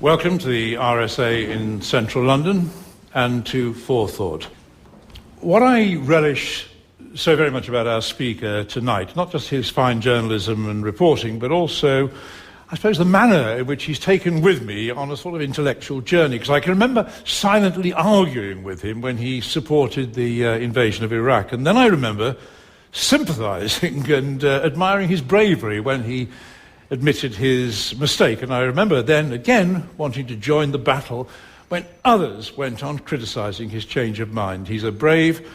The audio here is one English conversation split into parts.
Welcome to the RSA in central London and to Forethought. What I relish so very much about our speaker tonight, not just his fine journalism and reporting, but also, I suppose, the manner in which he's taken with me on a sort of intellectual journey, because I can remember silently arguing with him when he supported the invasion of Iraq, and then I remember sympathising and admiring his bravery when he admitted his mistake. And I remember then again wanting to join the battle when others went on criticising his change of mind. He's a brave,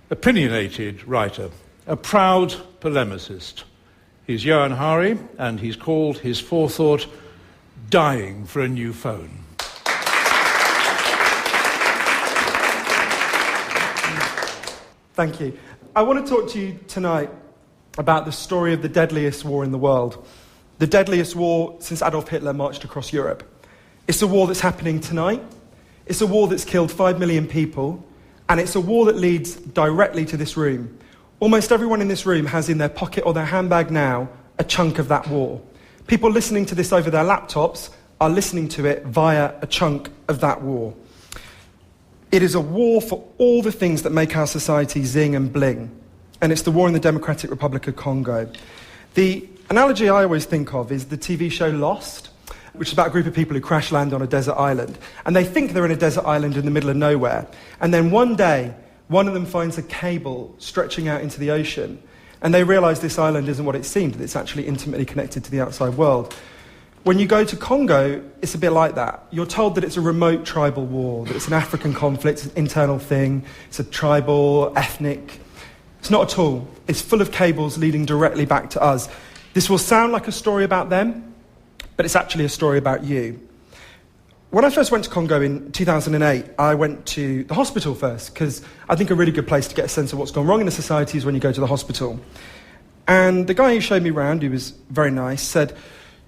opinionated writer, a proud polemicist. He's Johann Hari, and he's called his forethought Dying for a New Phone. Thank you. I want to talk to you tonight about the story of the deadliest war in the world. The deadliest war since Adolf Hitler marched across Europe. It's a war that's happening tonight. It's a war that's killed 5 million people. And it's a war that leads directly to this room. Almost everyone in this room has in their pocket or their handbag now a chunk of that war. People listening to this over their laptops are listening to it via a chunk of that war. It is a war for all the things that make our society zing and bling. And it's the war in the Democratic Republic of Congo. The analogy I always think of is the TV show Lost, which is about a group of people who crash land on a desert island. And they think they're in a desert island in the middle of nowhere. And then one day, one of them finds a cable stretching out into the ocean. And they realise this island isn't what it seemed, that it's actually intimately connected to the outside world. When you go to Congo, it's a bit like that. You're told that it's a remote tribal war, that it's an African conflict, it's an internal thing, it's a tribal, ethnic. It's not at all. It's full of cables leading directly back to us. This will sound like a story about them, but it's actually a story about you. When I first went to Congo in 2008, I went to the hospital first, because I think a really good place to get a sense of what's gone wrong in a society is when you go to the hospital. And the guy who showed me around, who was very nice, said,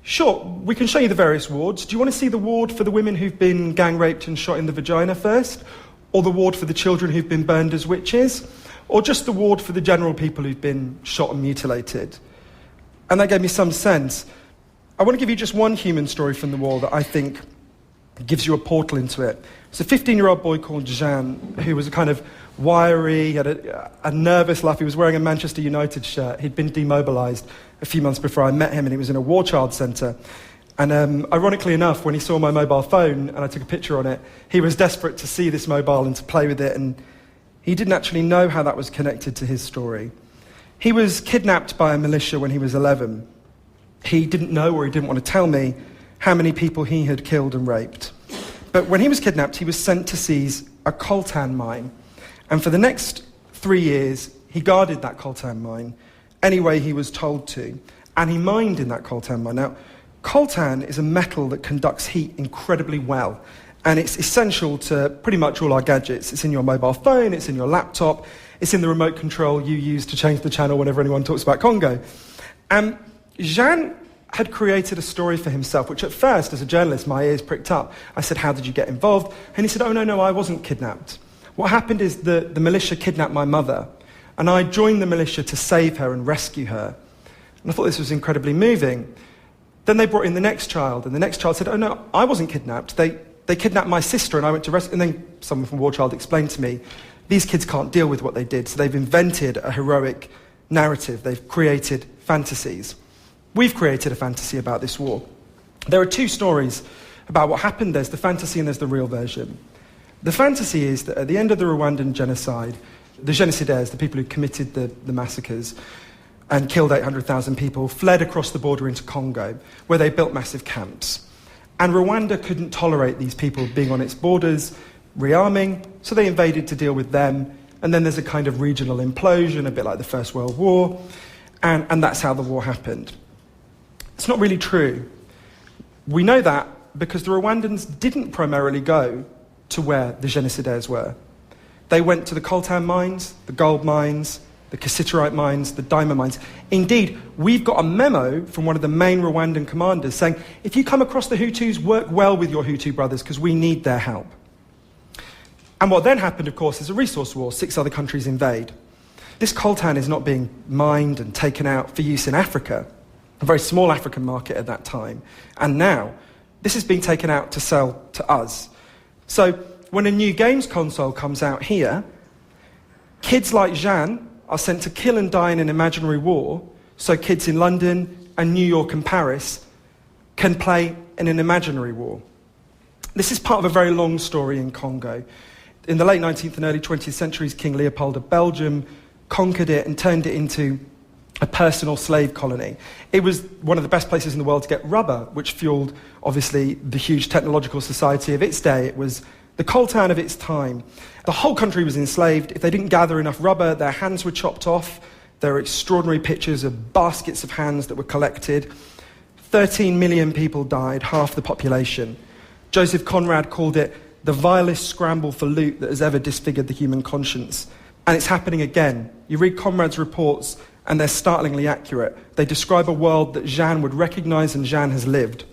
"Sure, we can show you the various wards. Do you want to see the ward for the women who've been gang raped and shot in the vagina first? Or the ward for the children who've been burned as witches? Or just the ward for the general people who've been shot and mutilated?" And that gave me some sense. I want to give you just one human story from the war that I think gives you a portal into it. It's a 15-year-old boy called Jean, who was a kind of wiry, had a nervous laugh. He was wearing a Manchester United shirt. He'd been demobilised a few months before I met him, and he was in a war child centre. And ironically enough, when he saw my mobile phone and I took a picture on it, he was desperate to see this mobile and to play with it, and he didn't actually know how that was connected to his story. He was kidnapped by a militia when he was 11. He didn't know, or he didn't want to tell me, how many people he had killed and raped. But when he was kidnapped, he was sent to seize a coltan mine. And for the next 3 years, he guarded that coltan mine any way he was told to. And he mined in that coltan mine. Now, coltan is a metal that conducts heat incredibly well. And it's essential to pretty much all our gadgets. It's in your mobile phone, it's in your laptop, it's in the remote control you use to change the channel whenever anyone talks about Congo. And Jean had created a story for himself, which at first, as a journalist, my ears pricked up. I said, "How did you get involved?" And he said, "Oh, no, I wasn't kidnapped. What happened is the militia kidnapped my mother, and I joined the militia to save her and rescue her." And I thought this was incredibly moving. Then they brought in the next child, and the next child said, "Oh, no, I wasn't kidnapped. They kidnapped my sister, and I went to rescue." And then someone from War Child explained to me, these kids can't deal with what they did, so they've invented a heroic narrative. They've created fantasies. We've created a fantasy about this war. There are two stories about what happened. There's the fantasy and there's the real version. The fantasy is that at the end of the Rwandan genocide, the genocidaires, the people who committed the massacres and killed 800,000 people, fled across the border into Congo, where they built massive camps. And Rwanda couldn't tolerate these people being on its borders, rearming, so they invaded to deal with them. And then there's a kind of regional implosion, a bit like the First World War, and that's how the war happened. It's not really true. We know that because the Rwandans didn't primarily go to where the genocidaires were. They went to the coltan mines, the gold mines, the cassiterite mines, the diamond mines. Indeed, we've got a memo from one of the main Rwandan commanders saying, if you come across the Hutus, work well with your Hutu brothers because we need their help. And what then happened, of course, is a resource war. 6 other countries invade. This coltan is not being mined and taken out for use in Africa, a very small African market at that time. And now, This is being taken out to sell to us. So when a new games console comes out here, kids like Jeanne are sent to kill and die in an imaginary war, so kids in London and New York and Paris can play in an imaginary war. This is part of a very long story in Congo. In the late 19th and early 20th centuries, King Leopold of Belgium conquered it and turned it into a personal slave colony. It was one of the best places in the world to get rubber, which fueled, obviously, the huge technological society of its day. It was the coltan of its time. The whole country was enslaved. If they didn't gather enough rubber, their hands were chopped off. There are extraordinary pictures of baskets of hands that were collected. 13 million people died, half the population. Joseph Conrad called it the vilest scramble for loot that has ever disfigured the human conscience. And it's happening again. You read Conrad's reports, and they're startlingly accurate. They describe a world that Jeanne would recognise and Jeanne has lived.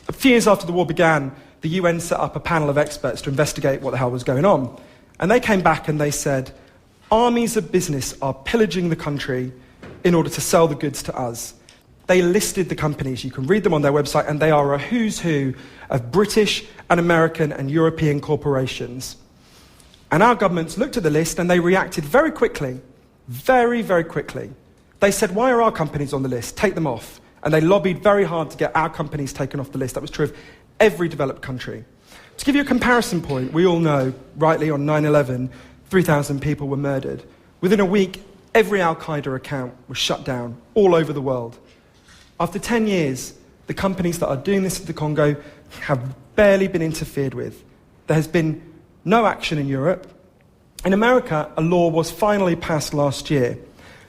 A few years after the war began, the UN set up a panel of experts to investigate what the hell was going on. And they came back and they said, armies of business are pillaging the country in order to sell the goods to us. They listed the companies. You can read them on their website, and they are a who's who of British and American and European corporations. And our governments looked at the list and they reacted very quickly. Very, very quickly. They said, why are our companies on the list? Take them off. And they lobbied very hard to get our companies taken off the list. That was true of every developed country. To give you a comparison point, we all know, rightly, on 9/11, 3,000 people were murdered. Within a week, every Al-Qaeda account was shut down all over the world. After 10 years, the companies that are doing this in the Congo have barely been interfered with. There has been no action in Europe. In America, a law was finally passed last year.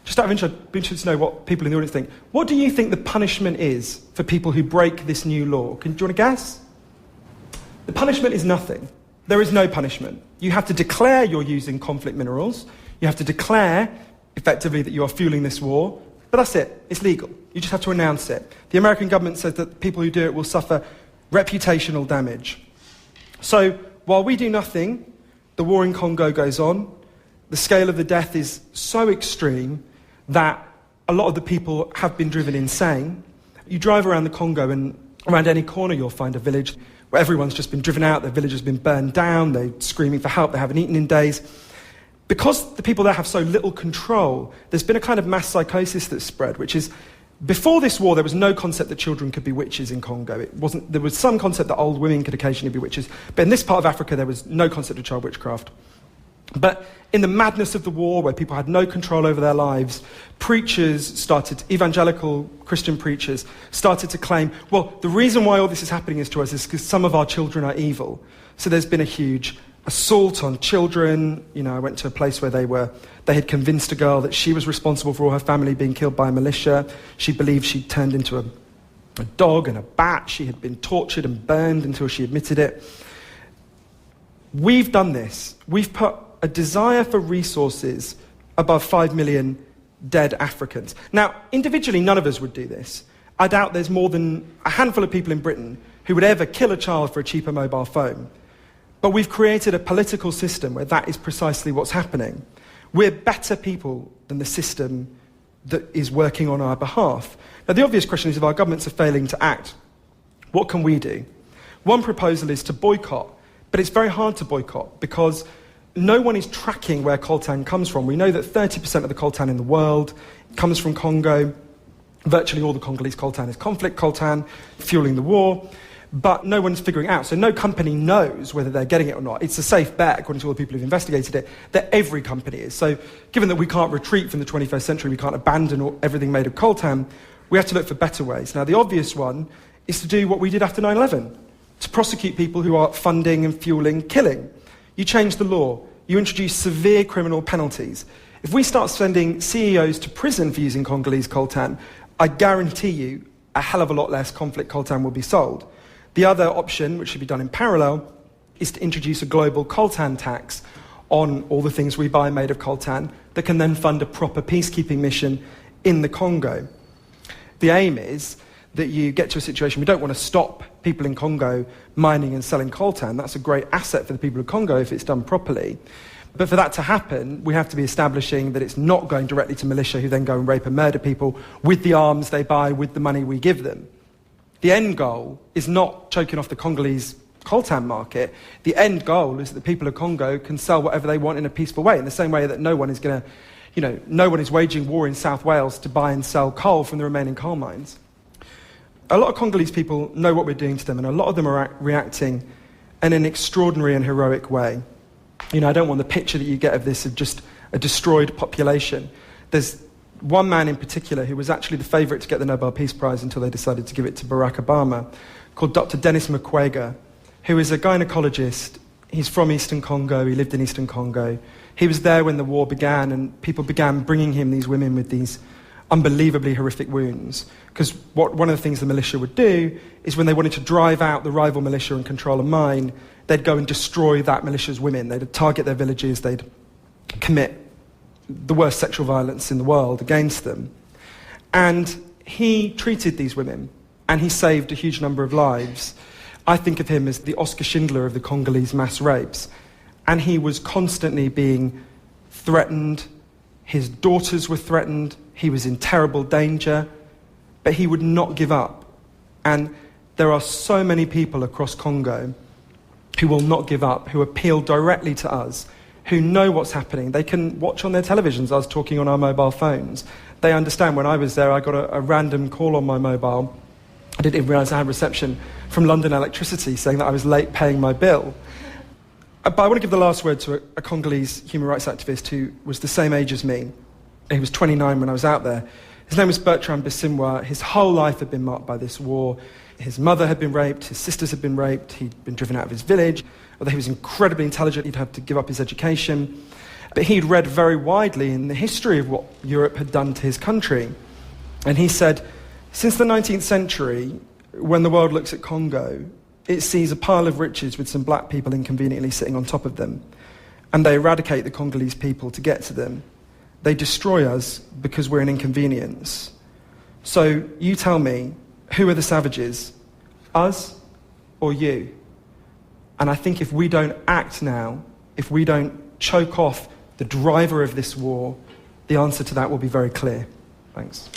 Just out of interest, I'd be interested to know what people in the audience think. What do you think the punishment is for people who break this new law? Do you want to guess? The punishment is nothing. There is no punishment. You have to declare you're using conflict minerals. You have to declare, effectively, that you are fueling this war. But that's it. It's legal. You just have to announce it. The American government says that people who do it will suffer reputational damage. So, while we do nothing, the war in Congo goes on. The scale of the death is so extreme that a lot of the people have been driven insane. You drive around the Congo and around any corner you'll find a village where everyone's just been driven out, their village has been burned down, they're screaming for help, they haven't eaten in days. Because the people there have so little control, there's been a kind of mass psychosis that's spread, which is, before this war, there was no concept that children could be witches in Congo. There was some concept that old women could occasionally be witches, but in this part of Africa, there was no concept of child witchcraft. But in the madness of the war, where people had no control over their lives, evangelical Christian preachers started to claim, well, the reason why all this is happening is to us is because some of our children are evil. So there's been a huge assault on children. You know, I went to a place where they had convinced a girl that she was responsible for all her family being killed by a militia. She believed she'd turned into a dog and a bat. She had been tortured and burned until she admitted it. We've done this. We've put a desire for resources above 5 million dead Africans. Now, individually, none of us would do this. I doubt there's more than a handful of people in Britain who would ever kill a child for a cheaper mobile phone. But we've created a political system where that is precisely what's happening. We're better people than the system that is working on our behalf. Now, the obvious question is, if our governments are failing to act, what can we do? One proposal is to boycott, but it's very hard to boycott because no one is tracking where coltan comes from. We know that 30% of the coltan in the world comes from Congo. Virtually all the Congolese coltan is conflict coltan, fueling the war. But no one's figuring it out. So no company knows whether they're getting it or not. It's a safe bet, according to all the people who've investigated it, that every company is. So given that we can't retreat from the 21st century, we can't abandon everything made of coltan, we have to look for better ways. Now, the obvious one is to do what we did after 9/11, to prosecute people who are funding and fueling killing. You change the law. You introduce severe criminal penalties. If we start sending CEOs to prison for using Congolese coltan, I guarantee you a hell of a lot less conflict coltan will be sold. The other option, which should be done in parallel, is to introduce a global coltan tax on all the things we buy made of coltan that can then fund a proper peacekeeping mission in the Congo. The aim is that you get to a situation, we don't want to stop people in Congo mining and selling coltan. That's a great asset for the people of Congo if it's done properly. But for that to happen, we have to be establishing that it's not going directly to militia who then go and rape and murder people with the arms they buy, with the money we give them. The end goal is not choking off the Congolese coltan market. The end goal is that the people of Congo can sell whatever they want in a peaceful way, in the same way that no one is going to, no one is waging war in South Wales to buy and sell coal from the remaining coal mines. A lot of Congolese people know what we're doing to them, and a lot of them are reacting in an extraordinary and heroic way. I don't want the picture that you get of this of just a destroyed population. There's one man in particular who was actually the favourite to get the Nobel Peace Prize until they decided to give it to Barack Obama, called Dr. Denis Mukwege, who is a gynecologist. He's from Eastern Congo. He lived in Eastern Congo. He was there when the war began, and people began bringing him these women with these unbelievably horrific wounds. Because one of the things the militia would do is when they wanted to drive out the rival militia and control a mine, they'd go and destroy that militia's women. They'd target their villages. They'd commit the worst sexual violence in the world against them. And he treated these women, and he saved a huge number of lives. I think of him as the Oscar Schindler of the Congolese mass rapes. And he was constantly being threatened. His daughters were threatened. He was in terrible danger. But he would not give up. And there are so many people across Congo who will not give up, who appeal directly to us, who know what's happening. They can watch on their televisions us talking on our mobile phones. They understand. When I was there, I got a random call on my mobile. I didn't even realise I had reception from London Electricity saying that I was late paying my bill. But I want to give the last word to a Congolese human rights activist who was the same age as me. He was 29 when I was out there. His name was Bertrand Bisimwa. His whole life had been marked by this war. His mother had been raped, his sisters had been raped, he'd been driven out of his village. Although he was incredibly intelligent, he'd had to give up his education. But he'd read very widely in the history of what Europe had done to his country. And he said, since the 19th century, when the world looks at Congo, it sees a pile of riches with some black people inconveniently sitting on top of them. And they eradicate the Congolese people to get to them. They destroy us because we're an inconvenience. So you tell me, who are the savages? Us or you? And I think if we don't act now, if we don't choke off the driver of this war, the answer to that will be very clear. Thanks.